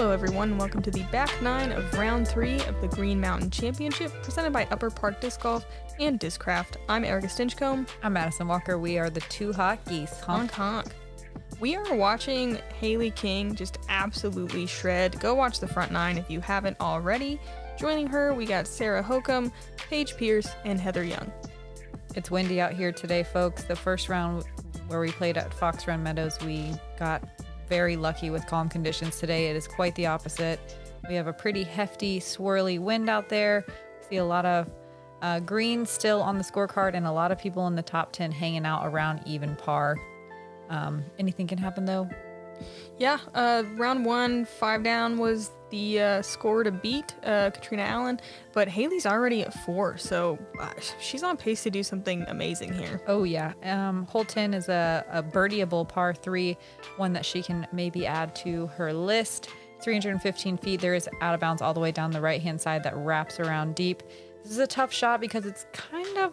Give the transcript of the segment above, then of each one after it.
Hello everyone, and welcome to the back nine of round 3 of the Green Mountain Championship presented by Upper Park Disc Golf and Discraft. I'm Erika Stinchcomb. I'm Madison Walker. We are the two hot geese. Honk honk. We are watching Hailey King just absolutely shred. Go watch the front 9 if you haven't already. Joining her, we got Sarah Hokom, Paige Pierce, and Heather Young. It's windy out here today, folks. The first round where we played at Fox Run Meadows, we got very lucky with calm conditions. Today it is quite the opposite. We have a pretty hefty, swirly wind out there. See a lot of green still on the scorecard and a lot of people in the top 10 hanging out around even par. Anything can happen though. Yeah, round 1, 5 down was the score to beat Katrina Allen, but Hailey's already at 4, so she's on pace to do something amazing here. Oh yeah, hole 10 is a birdieable par 3, one that she can maybe add to her list. 315 feet, there is out of bounds all the way down the right hand side that wraps around deep. This is a tough shot because it's kind of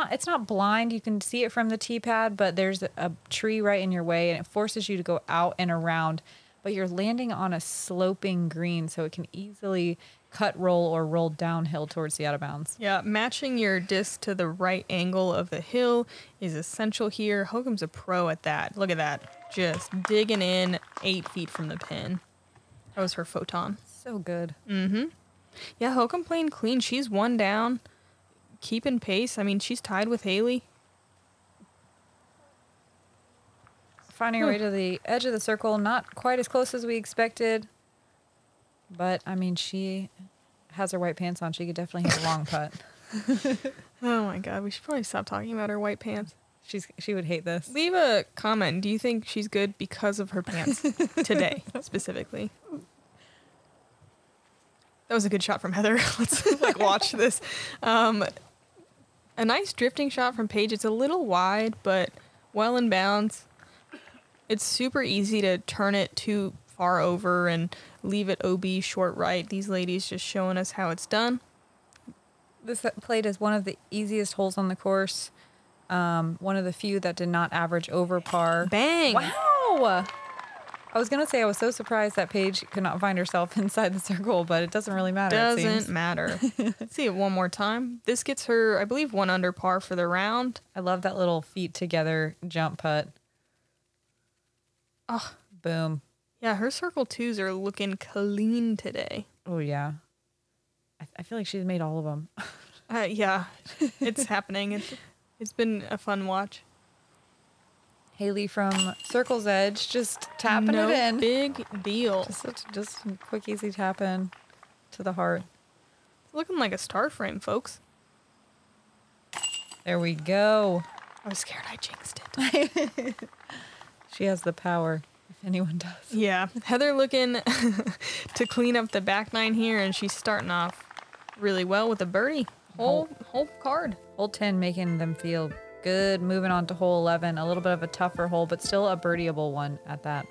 it's not blind. You can see it from the tee pad, but there's a tree right in your way and it forces you to go out and around, but you're landing on a sloping green, so it can easily cut, roll, or roll downhill towards the out of bounds. Yeah, matching your disc to the right angle of the hill is essential here. Hokom's a pro at that. Look at that. Just digging in 8 feet from the pin. That was her photon. So good. Mm-hmm. Yeah, Hokom playing clean. She's 1 down. Keeping pace. I mean, she's tied with Hailey. Finding her way to the edge of the circle. Not quite as close as we expected. But, I mean, she has her white pants on. She could definitely hit a long putt. Oh, my God. We should probably stop talking about her white pants. She would hate this. Leave a comment. Do you think she's good because of her pants today, specifically? That was a good shot from Heather. Let's watch this. A nice drifting shot from Paige. It's a little wide, but well in bounds. It's super easy to turn it too far over and leave it OB short right. These ladies just showing us how it's done. This played as one of the easiest holes on the course. One of the few that did not average over par. Bang! Wow! I was going to say I was so surprised that Paige could not find herself inside the circle, but it doesn't really matter. Doesn't matter. Let's see it one more time. This gets her, I believe, 1 under par for the round. I love that little feet together jump putt. Oh, boom. Yeah, her circle 2s are looking clean today. Oh, yeah. I feel like she's made all of them. Yeah, it's happening. It's been a fun watch. Hailey from Circle's Edge, just tapping it in. Big deal. Just a quick, easy tap in to the heart. It's looking like a star frame, folks. There we go. I was scared I jinxed it. She has the power, if anyone does. Yeah. Heather looking to clean up the back 9 here, and she's starting off really well with a birdie. Whole card. Hole 10 making them feel good. Moving on to hole 11, a little bit of a tougher hole, but still a birdieable one at that.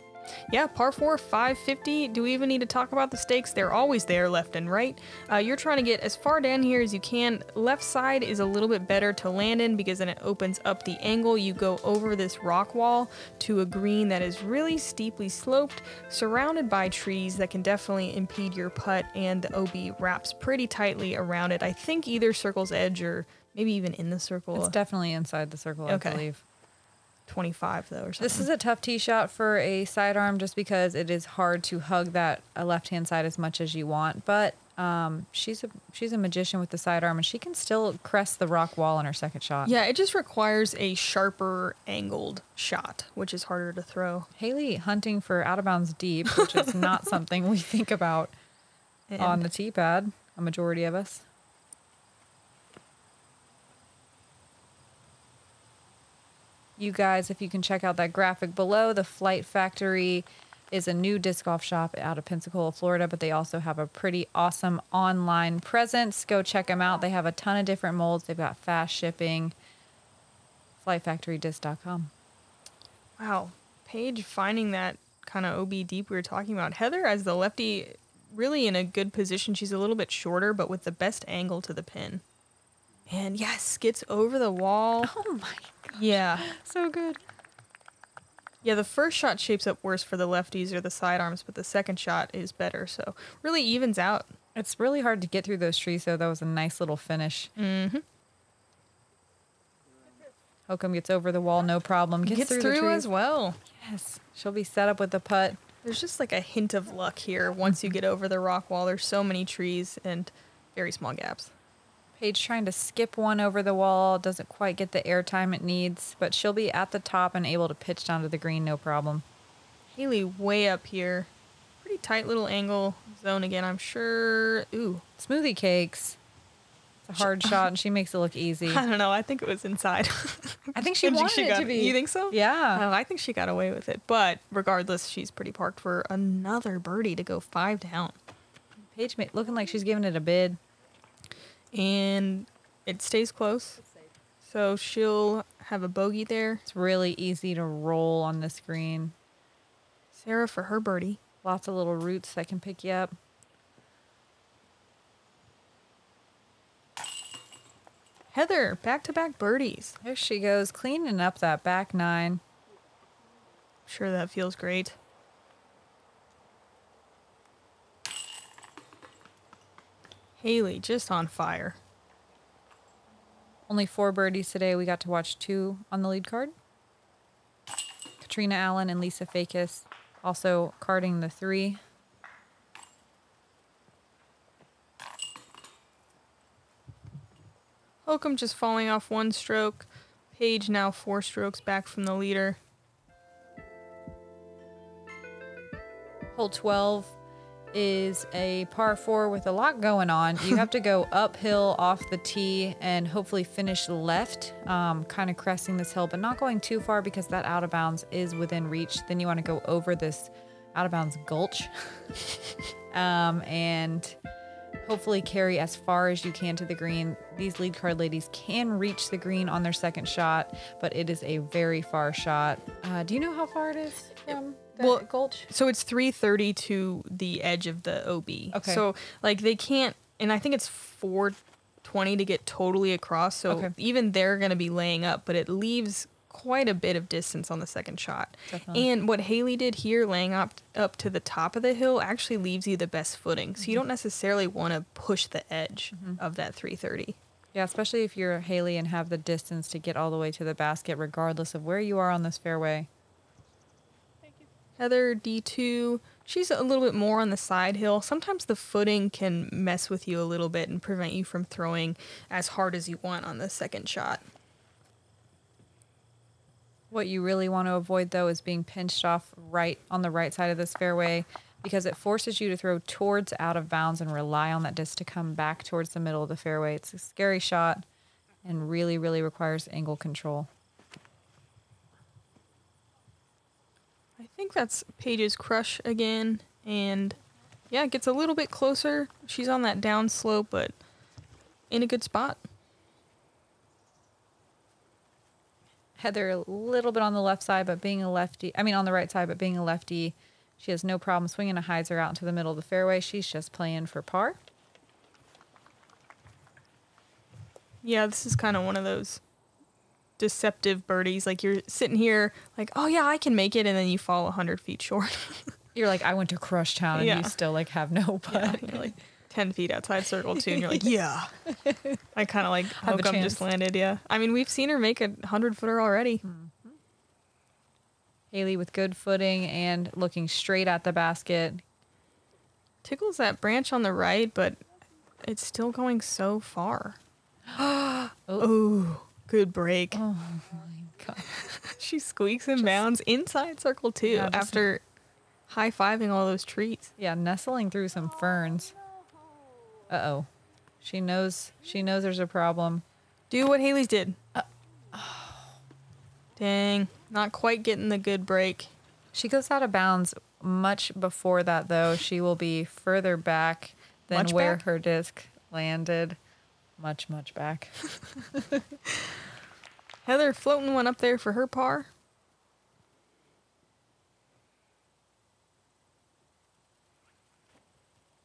Yeah, par 4, 550. Do we even need to talk about the stakes? They're always there left and right. You're trying to get as far down here as you can. Left side is a little bit better to land in because then it opens up the angle. You go over this rock wall to a green that is really steeply sloped, surrounded by trees that can definitely impede your putt, and the OB wraps pretty tightly around it. I think either Circle's Edge or maybe even in the circle. It's definitely inside the circle, I believe. 25 though or something. This is a tough tee shot for a sidearm just because it is hard to hug that left-hand side as much as you want, but she's a magician with the sidearm and she can still crest the rock wall on her second shot. Yeah, it just requires a sharper angled shot, which is harder to throw. Hailey hunting for out of bounds deep, which is not something we think about on the tee pad, a majority of us. You guys, if you can check out that graphic below, the Flight Factory is a new disc golf shop out of Pensacola, Florida, but they also have a pretty awesome online presence. Go check them out. They have a ton of different molds. They've got fast shipping. FlightFactoryDisc.com. Wow. Paige finding that kind of OB deep we were talking about. Heather, as the lefty, really in a good position. She's a little bit shorter, but with the best angle to the pin. And yes, gets over the wall. Oh my God. Yeah. So good. Yeah, the first shot shapes up worse for the lefties or the sidearms, but the second shot is better. So really evens out. It's really hard to get through those trees, though. That was a nice little finish. Mm-hmm. Hokom gets over the wall, no problem. Gets through the through trees as well. Yes. She'll be set up with the putt. There's just like a hint of luck here once you get over the rock wall. There's so many trees and very small gaps. Paige trying to skip one over the wall. Doesn't quite get the airtime it needs, but she'll be at the top and able to pitch down to the green, no problem. Hailey way up here. Pretty tight little angle zone again, I'm sure. Ooh. Smoothie cakes. It's a hard shot, and she makes it look easy. I don't know. I think it was inside. I think she wanted it to be. You think so? Yeah. Oh, I think she got away with it. But regardless, she's pretty parked for another birdie to go 5 down. Paige looking like she's giving it a bid. And it stays close. So she'll have a bogey there. It's really easy to roll on this green. Sarah for her birdie. Lots of little roots that can pick you up. Heather, back-to-back birdies. There she goes, cleaning up that back 9. Sure, that feels great. Hailey just on fire. Only 4 birdies today. We got to watch 2 on the lead card. Katrina Allen and Lisa Fakis also carding the 3. Hokom just falling off 1 stroke. Paige now 4 strokes back from the leader. Hole 12 is a par 4 with a lot going on. You have to go uphill off the tee and hopefully finish left, kind of cresting this hill, but not going too far because that out of bounds is within reach. Then you want to go over this out of bounds gulch and hopefully carry as far as you can to the green. These lead card ladies can reach the green on their second shot, but it is a very far shot. Do you know how far it is from the gulch? So it's 330 to the edge of the OB. Okay. So like they can't, and I think it's 420 to get totally across. So even they're going to be laying up, but it leaves quite a bit of distance on the second shot. Definitely. And what Hailey did here, laying up to the top of the hill, actually leaves you the best footing. So you don't necessarily want to push the edge of that 330. Yeah, especially if you're Hailey and have the distance to get all the way to the basket, regardless of where you are on this fairway. Heather, D2, she's a little bit more on the side hill. Sometimes the footing can mess with you a little bit and prevent you from throwing as hard as you want on the second shot. What you really want to avoid, though, is being pinched off right on the right side of this fairway because it forces you to throw towards out of bounds and rely on that disc to come back towards the middle of the fairway. It's a scary shot and really, really requires angle control. I think that's Paige's crush again. And yeah, it gets a little bit closer. She's on that down slope, but in a good spot. Heather, a little bit on the left side, but being a lefty, on the right side, but being a lefty, she has no problem swinging a hyzer out into the middle of the fairway. She's just playing for par. Yeah, this is kind of one of those deceptive birdies. Like you're sitting here like, oh yeah, I can make it. And then you fall 100 feet short. You're like, I went to Crush Town and you still like have no putt. Yeah, you're like 10 feet outside circle 2 and you're like, yeah. I kind of like Hokom just landed, yeah. I mean, we've seen her make a 100-footer already. Mm-hmm. Hailey with good footing and looking straight at the basket. Tickles that branch on the right, but it's still going so far. Oh, good break. Oh my God. She squeaks and bounds inside circle 2 after high-fiving all those trees. Yeah, nestling through some ferns. Uh-oh. She knows there's a problem. Do what Hailey's did. Dang. Not quite getting the good break. She goes out of bounds much before that, though. She will be further back than where her disc landed. Much, much back. Heather floating one up there for her par.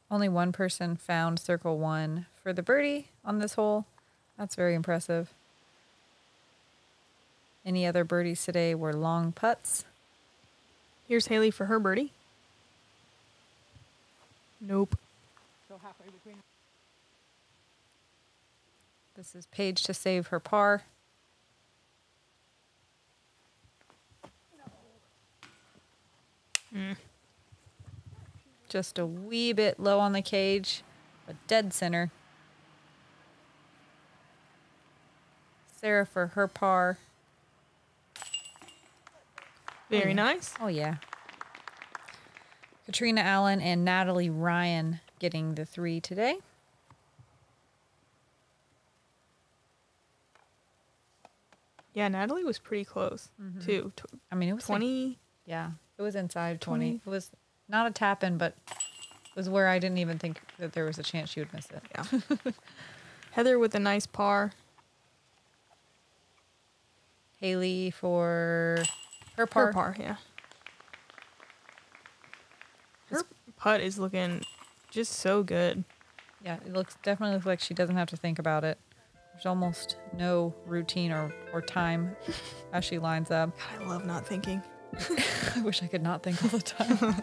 Only one person found circle 1 for the birdie on this hole. That's very impressive. Any other birdies today were long putts. Here's Hailey for her birdie. Nope. Still halfway between. This is Paige to save her par. Just a wee bit low on the cage, but dead center. Sarah for her par. Very nice. Oh, yeah. Katrina Allen and Natalie Ryan getting the 3 today. Yeah, Natalie was pretty close, too. I mean, it was 20. Like, yeah, it was inside 20. It was not a tap in, but it was where I didn't even think that there was a chance she would miss it. Yeah. Heather with a nice par. Hailey for her par. Her par, yeah. Her putt is looking just so good. Yeah, it definitely looks like she doesn't have to think about it. There's almost no routine or time as she lines up. God, I love not thinking. I wish I could not think all the time.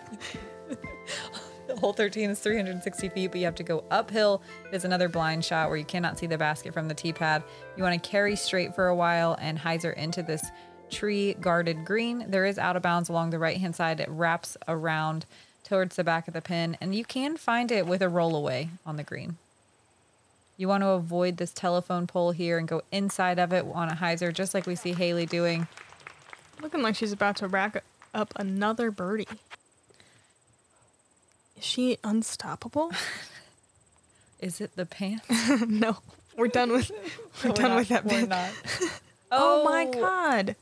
Hole 13 is 360 feet, but you have to go uphill. There's another blind shot where you cannot see the basket from the tee pad. You want to carry straight for a while and hyzer into this tree-guarded green. There is out of bounds along the right-hand side. It wraps around towards the back of the pin, and you can find it with a rollaway on the green. You want to avoid this telephone pole here and go inside of it on a hyzer, just like we see Hailey doing. Looking like she's about to rack up another birdie. Is she unstoppable? Is it the pants? No, we're done with that bit. We're not. Oh my God.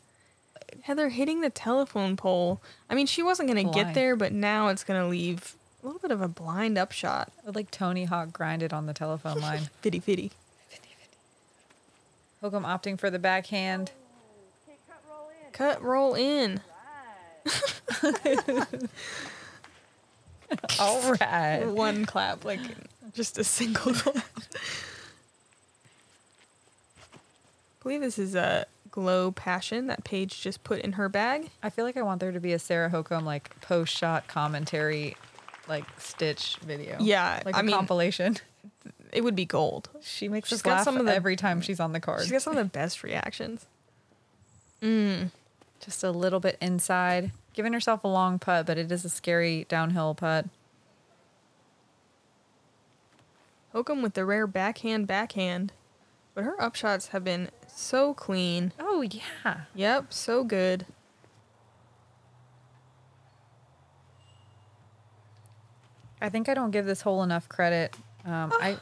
Heather hitting the telephone pole. I mean, she wasn't going to get there, but now it's going to leave a little bit of a blind upshot. Like Tony Hawk grinded on the telephone line. Fitty fitty. Hokom opting for the backhand. Cut, roll in. All right. One clap, like just a single clap. I believe this is a Glow Passion that Paige just put in her bag. I feel like I want there to be a Sarah Hokom like post-shot commentary, like stitch video. Yeah, like a compilation. It would be gold. She makes us laugh every time she's on the card. She's got some of the best reactions. Just a little bit inside. Giving herself a long putt, but it is a scary downhill putt. Hokom with the rare backhand. But her upshots have been so clean. Oh, yeah. Yep, so good. I think I don't give this hole enough credit. I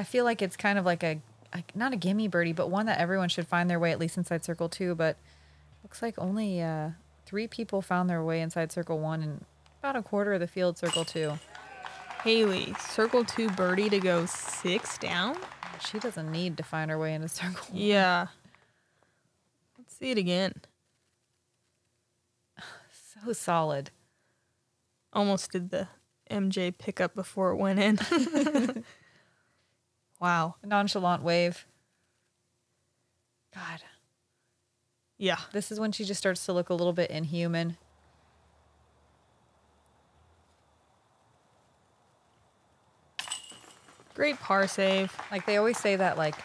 feel like it's kind of like not a gimme birdie, but one that everyone should find their way at least inside circle 2. But looks like only 3 people found their way inside circle 1 and about a quarter of the field circle 2. Hailey, circle 2 birdie to go 6 down. She doesn't need to find her way into circle 1. Yeah. Let's see it again. So solid. Almost did the MJ pickup before it went in. Wow. A nonchalant wave. God. Yeah. This is when she just starts to look a little bit inhuman. Great par save. Like they always say that like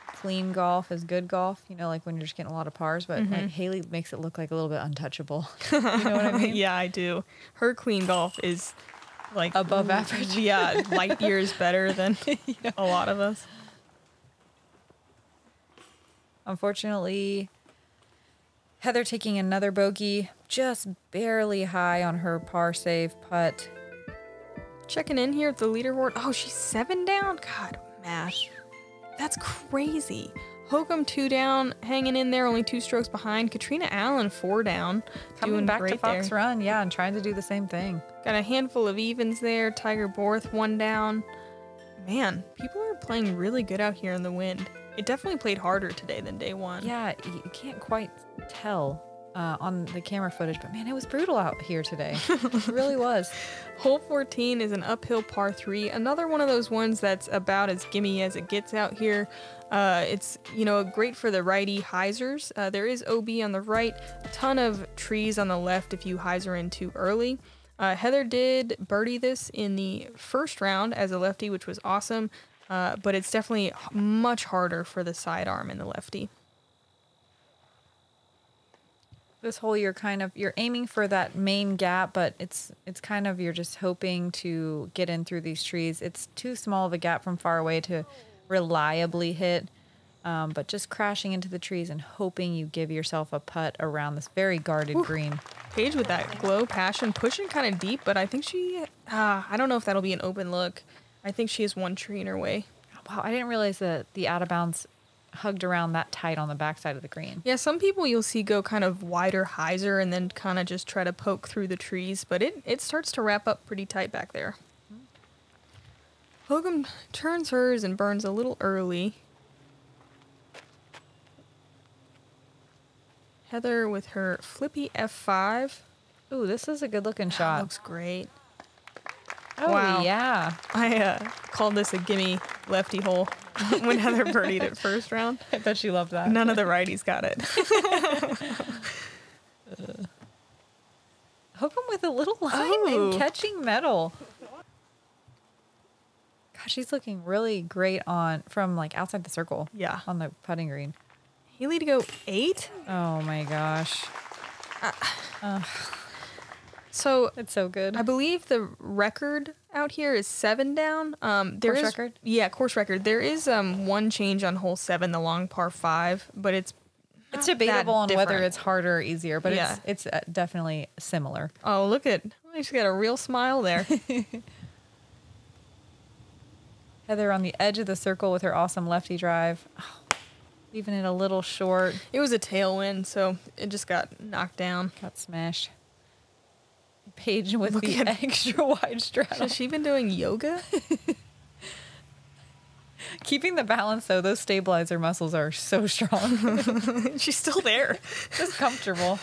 clean golf is good golf, you know, like when you're just getting a lot of pars, but like Hailey makes it look like a little bit untouchable. You know what I mean? Yeah, I do. Her clean golf is like above average. Yeah, light years better than a lot of us. Unfortunately, Heather taking another bogey, just barely high on her par save putt. Checking in here at the leaderboard. Oh, she's 7 down? God, mash. That's crazy. Hokom 2 down, hanging in there, only 2 strokes behind. Katrina Allen 4 down. Coming doing back great to Fox there. Run, yeah, and trying to do the same thing. Got a handful of evens there. Tiger Borth 1 down. Man, people are playing really good out here in the wind. It definitely played harder today than day 1. Yeah, you can't quite tell on the camera footage, but man, it was brutal out here today. It really was. Hole 14 is an uphill par 3. Another one of those ones that's about as gimme as it gets out here. It's, great for the righty hyzers. There is OB on the right, a ton of trees on the left if you hyzer in too early. Heather did birdie this in the first round as a lefty, which was awesome, but it's definitely much harder for the sidearm and the lefty. This hole, you're aiming for that main gap, but it's kind of, you're just hoping to get in through these trees. It's too small of a gap from far away to reliably hit, but just crashing into the trees and hoping you give yourself a putt around this very guarded green. Paige with that glow passion, pushing kind of deep, but I think I don't know if that'll be an open look. I think she has one tree in her way. Wow, I didn't realize that the out of bounds hugged around that tight on the backside of the green. Yeah, some people you'll see go kind of wider hyzer and then kind of just try to poke through the trees, but it starts to wrap up pretty tight back there. Hokom turns hers and burns a little early. Heather with her flippy F5. Ooh, this is a good looking shot. Looks great. Oh, wow. Yeah. I called this a gimme lefty hole when Heather birdied it first round. I bet she loved that. None of the righties got it. Hokom with a little line and catching metal. Gosh, she's looking really great from like outside the circle. Yeah. On the putting green. Hailey to go 8? Oh my gosh. So it's so good. I believe the record out here is 7 down. Course record? Yeah, course record. There is one change on hole 7, the long par 5, but it's debatable on different. whether it's harder or easier, but yeah. it's definitely similar. Oh, look at, she's got a real smile there. Heather on the edge of the circle with her awesome lefty drive. Oh, leaving it a little short. It was a tailwind, so it just got knocked down. Got smashed. Paige with the extra wide straddle. Has she been doing yoga? Keeping the balance, though, those stabilizer muscles are so strong. She's still there. Just comfortable.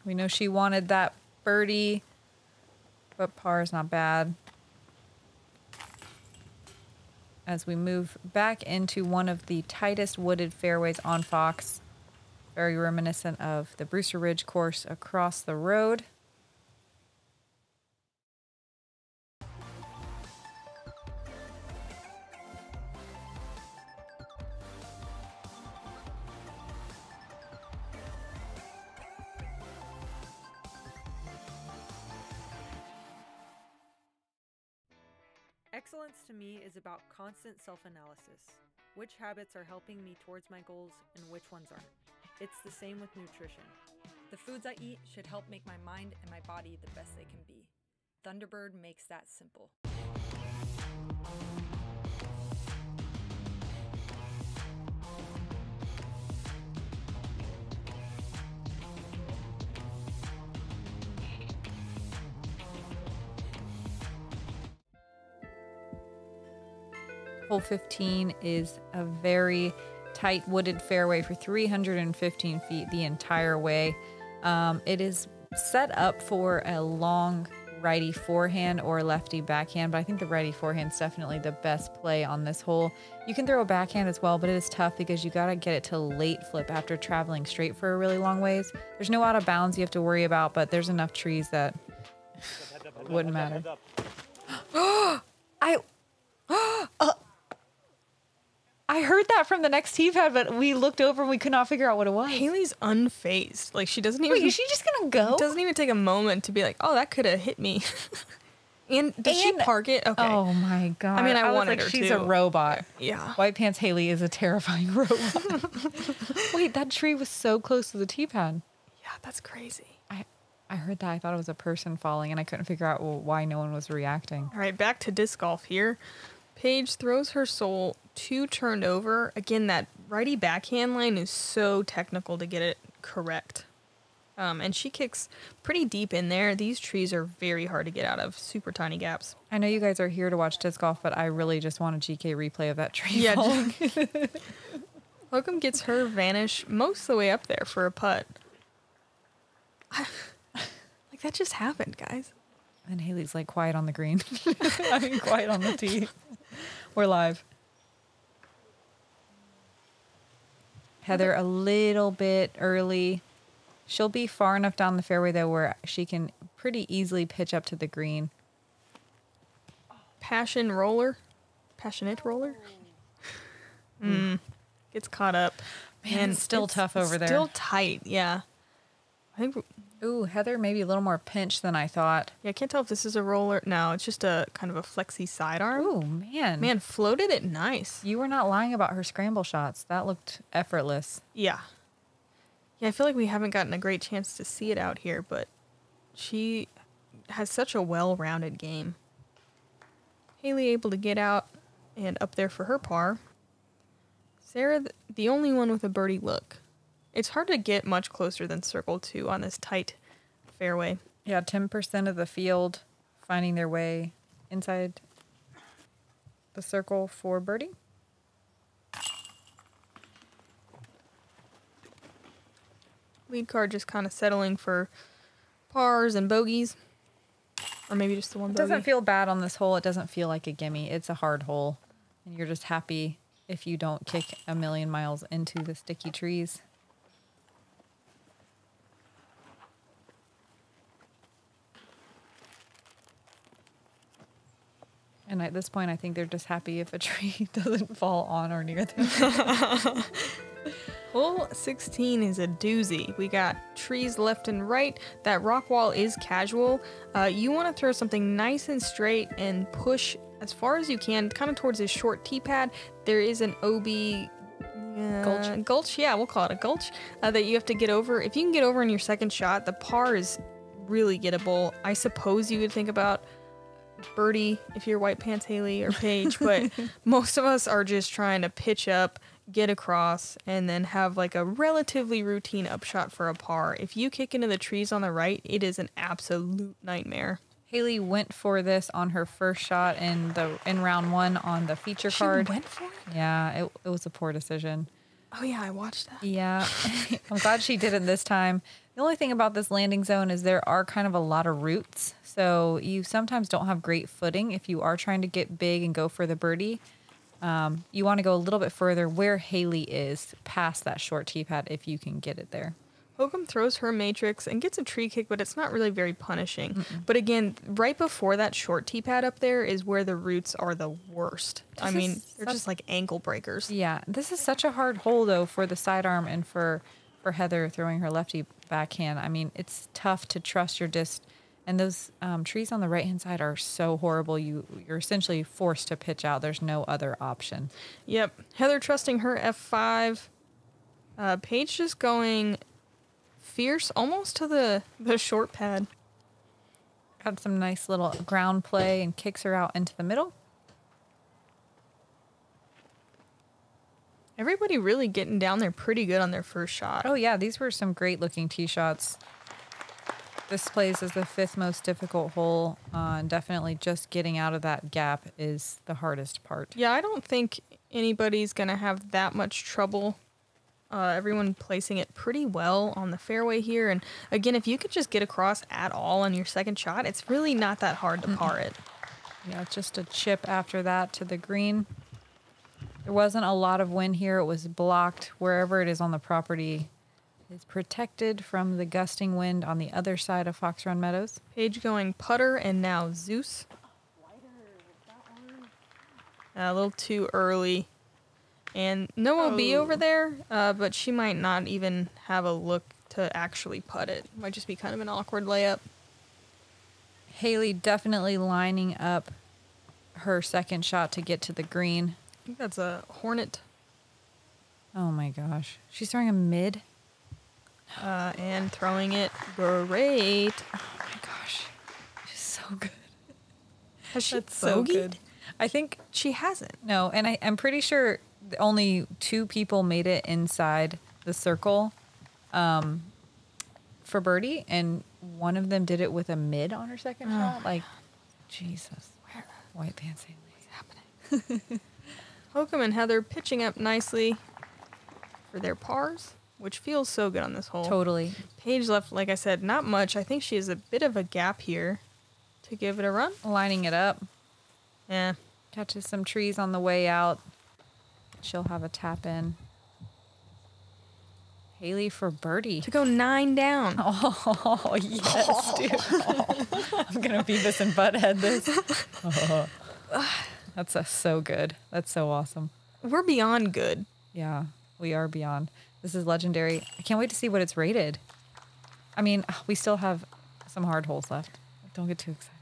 We know she wanted that birdie, but par is not bad. As we move back into one of the tightest wooded fairways on Fox, very reminiscent of the Brewster Ridge course across the road. Excellence to me is about constant self-analysis. Which habits are helping me towards my goals and which ones aren't? It's the same with nutrition. The foods I eat should help make my mind and my body the best they can be. Thunderbird makes that simple. Hole 15 is a very tight wooded fairway for 315 feet the entire way. It is set up for a long righty forehand or lefty backhand, but I think the righty forehand is definitely the best play on this hole. You can throw a backhand as well, but it is tough because you got to get it to late flip after traveling straight for a really long ways. There's no out of bounds you have to worry about, but there's enough trees that wouldn't matter. I heard that from the next tee pad, but we looked over and we could not figure out what it was. Hailey's unfazed. Like, she doesn't even... Wait, is she just gonna go? Doesn't even take a moment to be like, oh, that could have hit me. And did she park it? Okay. Oh my god. I mean, I was wanted like, her she's to. a robot. Yeah. White Pants Hailey is a terrifying robot. Wait, that tree was so close to the tee pad. Yeah, that's crazy. I heard that. I thought it was a person falling, and I couldn't figure out why no one was reacting. All right, back to disc golf here. Paige throws her soul 2 turned over. Again, that righty backhand line is so technical to get it correct. And she kicks pretty deep in there. These trees are very hard to get out of. Super tiny gaps. I know you guys are here to watch disc golf, but I really just want a GK replay of that tree falling. Hokom gets her vanish most of the way up there for a putt. Like, that just happened, guys. And Hailey's like, quiet on the green. I mean, quiet on the tee. We're live. Heather a little bit early. She'll be far enough down the fairway, though, where she can pretty easily pitch up to the green. Passionate roller. Gets caught up. Man, it's still tough over there. Still tight, yeah. I think. Ooh, Heather maybe a little more pinched than I thought. Yeah, I can't tell if this is a roller. No, it's just a kind of a flexy sidearm. Ooh, man. Man, floated it nice. You were not lying about her scramble shots. That looked effortless. Yeah. Yeah, I feel like we haven't gotten a great chance to see it out here, but she has such a well-rounded game. Hailey able to get out and up there for her par. Sarah, the only one with a birdie look. It's hard to get much closer than circle 2 on this tight fairway. Yeah, 10% of the field finding their way inside the circle for birdie. Lead card just kind of settling for pars and bogeys. Or maybe just the one bogey. It doesn't feel bad on this hole. It doesn't feel like a gimme. It's a hard hole. And you're just happy if you don't kick a million miles into the sticky trees. And at this point, I think they're just happy if a tree doesn't fall on or near them. Hole 16 is a doozy. We got trees left and right. That rock wall is casual. You want to throw something nice and straight and push as far as you can, kind of towards this short tee pad. There is an OB gulch. Yeah, we'll call it a gulch that you have to get over. If you can get over in your second shot, the par is really gettable. I suppose you would think about birdie if you're white pants Hailey or Paige, but most of us are just trying to pitch up, get across, and then have like a relatively routine upshot for a par. If you kick into the trees on the right, it is an absolute nightmare. Hailey went for this on her first shot in round 1 on the feature card. She went for it? Yeah, it was a poor decision. Oh yeah, I watched that. Yeah, I'm glad she did it this time. The only thing about this landing zone is there are kind of a lot of roots, so you sometimes don't have great footing if you are trying to get big and go for the birdie. You want to go a little bit further where Hailey is, past that short tee pad if you can get it there. Hokom throws her matrix and gets a tree kick, but it's not really very punishing. But again, right before that short tee pad up there is where the roots are the worst. I mean, they're just like ankle breakers. Yeah, this is such a hard hole, though, for the sidearm and for Heather throwing her lefty backhand. I mean, it's tough to trust your disc. And those trees on the right-hand side are so horrible. You're essentially forced to pitch out. There's no other option. Yep. Heather trusting her F5. Paige just going fierce almost to the short pad. Got some nice little ground play and kicks her out into the middle. Everybody really getting down there pretty good on their first shot. Oh, yeah. These were some great-looking tee shots. This plays as the 5th most difficult hole. Definitely just getting out of that gap is the hardest part. Yeah, I don't think anybody's going to have that much trouble. Everyone placing it pretty well on the fairway here. And again, if you could just get across at all on your second shot, it's really not that hard to par it. Yeah, just a chip after that to the green. There wasn't a lot of wind here. It was blocked. Wherever it is on the property is protected from the gusting wind on the other side of Fox Run Meadows. Paige going putter and now Zeus. A little too early. And no OB over there, but she might not even have a look to actually putt it. Might just be kind of an awkward layup. Hailey definitely lining up her second shot to get to the green. I think that's a Hornet. Oh my gosh. She's throwing a mid. And throwing it great. Oh my gosh. She's so good. Has she That's so bogeyed? good. I think She hasn't. no, and I'm pretty sure only 2 people made it inside the circle. for birdie, and one of them did it with a mid on her second shot. Like, Jesus. White pants. What's happening? Hokom and Heather pitching up nicely for their pars, which feels so good on this hole. Totally. Paige left, like I said, not much. I think she has a bit of a gap here to give it a run. Lining it up. Yeah. Catches some trees on the way out. She'll have a tap in. Hailey for birdie. To go 9 down. Oh, yes, dude. I'm going to Beavis and Butthead this. Oh. That's so good. That's so awesome. We're beyond good. Yeah, we are beyond. This is legendary. I can't wait to see what it's rated. I mean, we still have some hard holes left. Don't get too excited.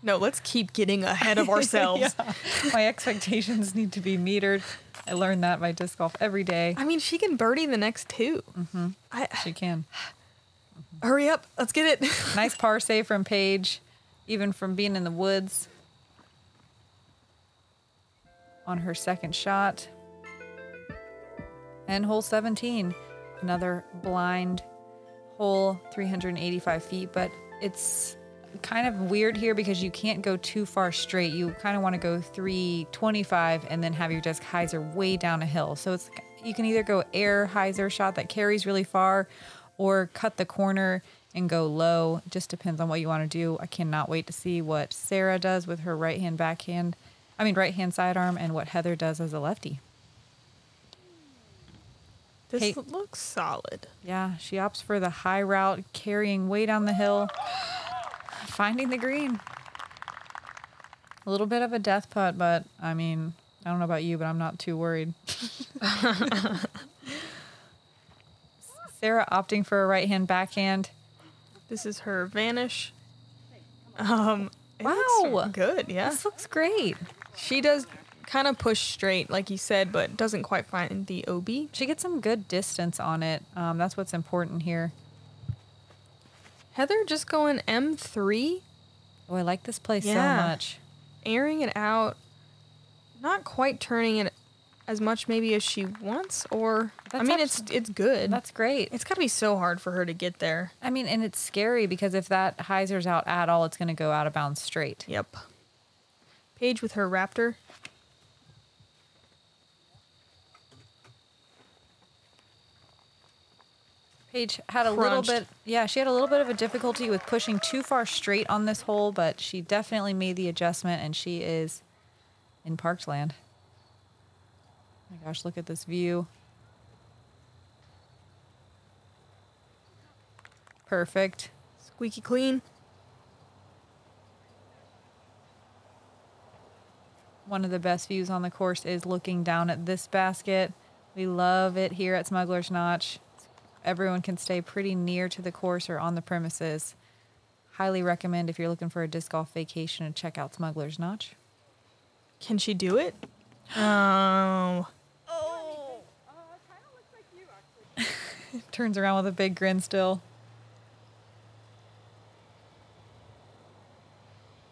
No, let's keep getting ahead of ourselves. Yeah. My expectations need to be metered. I learn that by disc golf every day. I mean, she can birdie the next 2. Mm-hmm. She can. Hurry up. Let's get it. Nice par save from Paige, even from being in the woods. On her second shot. And hole 17. Another blind hole, 385 feet, but it's kind of weird here because you can't go too far straight. You kind of want to go 325 and then have your disc hyzer way down a hill. So it's you can either go air hyzer shot that carries really far or cut the corner and go low. It just depends on what you want to do. I cannot wait to see what Sarah does with her right hand sidearm and what Heather does as a lefty. This looks solid. Yeah, she opts for the high route, carrying way down the hill. Finding the green. A little bit of a death putt, but I mean, I don't know about you, but I'm not too worried. Sarah opting for a right-hand backhand. This is her vanish. It Wow. looks good, yeah. This looks great. She does kind of push straight, like you said, but doesn't quite find the OB. She gets some good distance on it. That's what's important here. Heather just going M3. Oh, I like this play so much. Airing it out. Not quite turning it as much maybe as she wants, or it's good. That's great. It's got to be so hard for her to get there. I mean, and it's scary because if that hyzer's out at all, it's going to go out of bounds straight. Yep. Paige with her Raptor. Paige had a little bit, she had a little bit of a difficulty with pushing too far straight on this hole, but she definitely made the adjustment, and she is in parked land. Oh my gosh, look at this view. Perfect. Squeaky clean. One of the best views on the course is looking down at this basket. We love it here at Smuggler's Notch. Everyone can stay pretty near to the course or on the premises. Highly recommend if you're looking for a disc golf vacation to check out Smuggler's Notch. Can she do it? Oh. Turns around with a big grin still.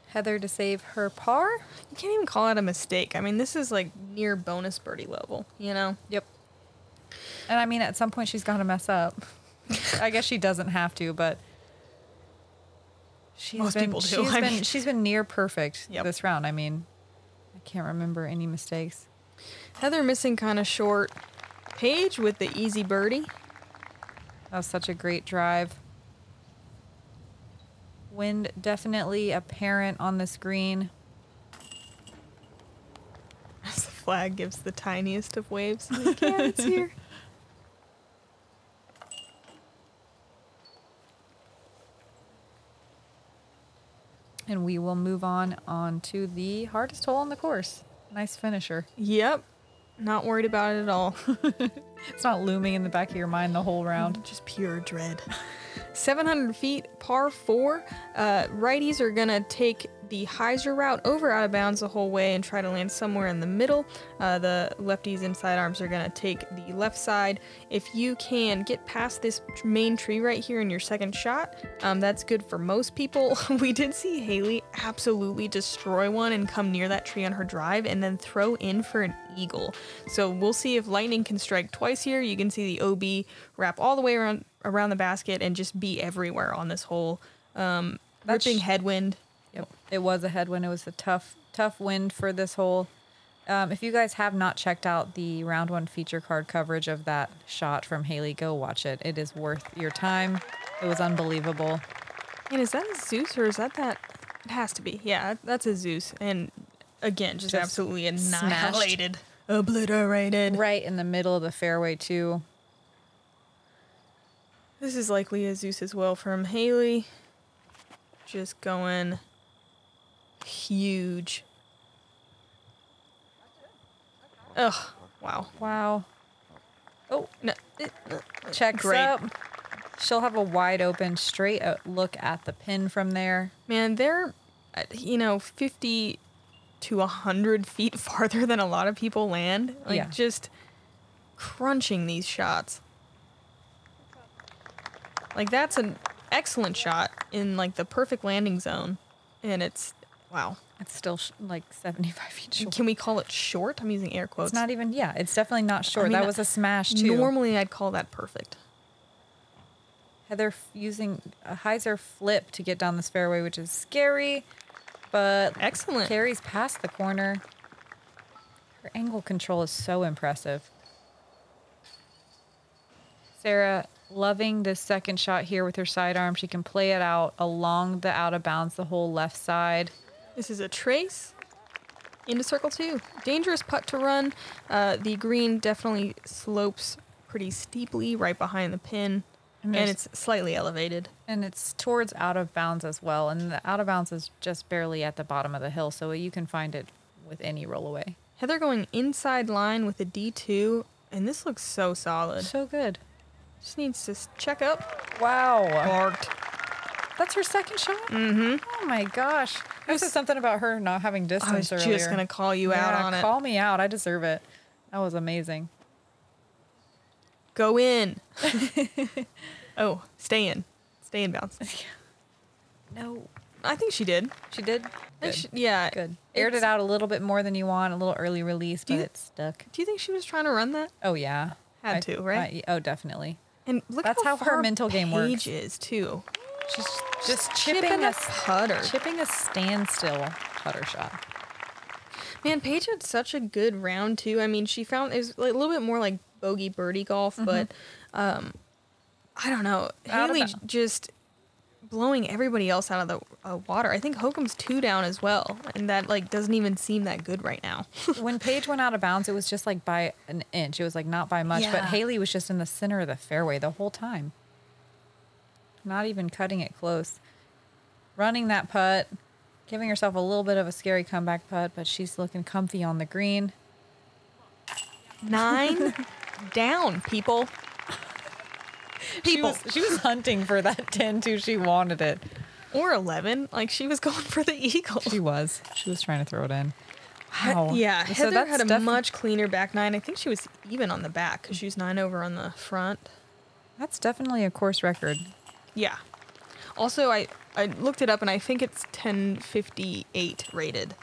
Heather to save her par. You can't even call it a mistake. I mean, this is like near bonus birdie level, you know? Yep. And I mean, at some point she's got to mess up. I guess she doesn't have to, but people do. She's been near perfect this round. I mean, I can't remember any mistakes. Heather missing kind of short. Paige with the easy birdie. That was such a great drive. Wind definitely apparent on this green. As the flag gives the tiniest of waves. Like, yeah, it's here. And we will move on to the hardest hole on the course. Nice finisher. Yep. Not worried about it at all. It's not looming in the back of your mind the whole round. Just pure dread. 700 feet, par 4. Righties are going to take the hyzer route over out of bounds the whole way and try to land somewhere in the middle. The lefties and sidearms are going to take the left side. If you can get past this main tree right here in your second shot, that's good for most people. We did see Hailey absolutely destroy one and come near that tree on her drive and then throw in for an eagle. So we'll see if lightning can strike twice twice here. You can see the OB wrap all the way around the basket and just be everywhere on this hole. Ripping headwind. Yep, it was a headwind. It was a tough wind for this hole. If you guys have not checked out the round 1 feature card coverage of that shot from Hailey, go watch it. It is worth your time. It was unbelievable. And is that a Zeus or is that? It has to be. Yeah, that's a Zeus. And again, just absolutely annihilated. Smashed. Obliterated. Right in the middle of the fairway, too. This is likely a Zeus as well from Hailey. Just going huge. Ugh. Wow. Wow. Oh, no. Checks Great. up. She'll have a wide open, straight look at the pin from there. Man, they're, 50 to 100 feet farther than a lot of people land. Just crunching these shots. Like, that's an excellent shot in, like, the perfect landing zone. And it's, wow. It's still, 75 feet short. Can we call it short? I'm using air quotes. It's not even, it's definitely not short. I mean, that was a smash, too. Normally, I'd call that perfect. Heather using a hyzer flip to get down this fairway, which is scary, but excellent. Carries past the corner. Her angle control is so impressive. Sarah loving this second shot here with her sidearm. She can play it out along the out of bounds, the whole left side. This is a trace into circle 2. Dangerous putt to run. The green definitely slopes pretty steeply right behind the pin. And it's slightly elevated. And it's towards out of bounds as well. And the out of bounds is just barely at the bottom of the hill, so you can find it with any rollaway. Heather going inside line with a D2, and this looks so solid. So good. Just needs to check up. Wow. Marked. That's her second shot? Mm-hmm. Oh, my gosh. This is something about her not having distance earlier. I was just going to call you out on it. Call me out. I deserve it. That was amazing. Go in. Oh, stay in. Stay in bounds. No. I think she did. She did? Good. Yeah. Good. Aired it out a little bit more than you want. A little early release, but it's stuck. Do you think she was trying to run that? Oh, yeah. Had to, right? Oh, definitely. And look That's how her mental game works. Paige is, too. She's just chipping a putter. Chipping a standstill putter shot. Man, Paige had such a good round, too. I mean, she found it was a little bit more like bogey birdie golf, but I don't know. Hailey just blowing everybody else out of the water. I think Hokom's 2 down as well, and that doesn't even seem that good right now. When Paige went out of bounds, it was just by an inch. It was not by much, but Hailey was just in the center of the fairway the whole time. Not even cutting it close. Running that putt, giving herself a little bit of a scary comeback putt, but she's looking comfy on the green. 9 down, people. She was hunting for that 10 too. She wanted it. Or 11. She was going for the eagle. She was trying to throw it in. Wow. Yeah, Heather had a much cleaner back 9. I think she was even on the back because she was 9 over on the front. That's definitely a course record. Yeah. Also, I looked it up and I think it's 1058 rated.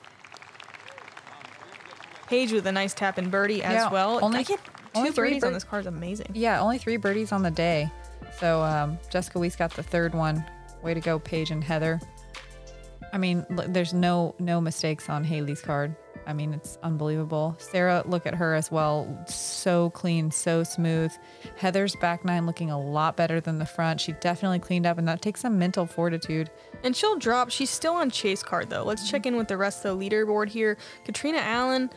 Paige with a nice tap and birdie as well. Only 2 birdies on this card is amazing. Yeah, only 3 birdies on the day. So Jessica Weiss got the 3rd one. Way to go, Paige and Heather. I mean, there's no mistakes on Hailey's card. I mean, it's unbelievable. Sarah, look at her as well. So clean, so smooth. Heather's back 9 looking a lot better than the front. She definitely cleaned up, and that takes some mental fortitude. And she'll drop. She's still on chase card, though. Let's check in with the rest of the leaderboard here. Katrina Allen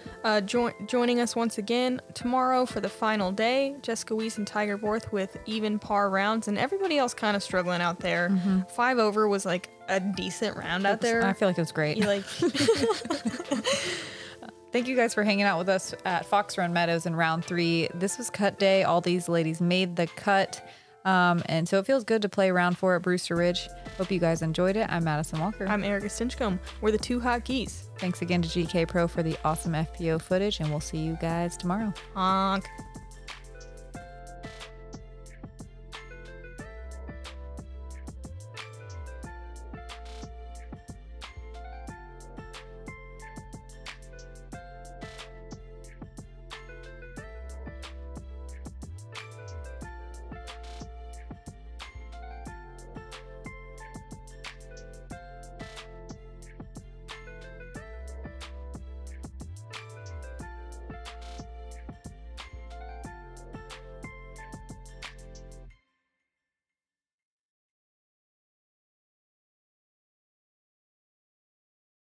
joining us once again tomorrow for the final day. Jessica Weiss and Tiger Borth with even par rounds, and everybody else kind of struggling out there. 5 over was a decent round out there. I feel like it was great. Thank you guys for hanging out with us at Fox Run Meadows in round 3. This was cut day. All these ladies made the cut. And so it feels good to play round 4 at Brewster Ridge. Hope you guys enjoyed it. I'm Madison Walker. I'm Erika Stinchcomb. We're the 2 hot geese. Thanks again to Gkpro for the awesome FPO footage, and we'll see you guys tomorrow. Honk.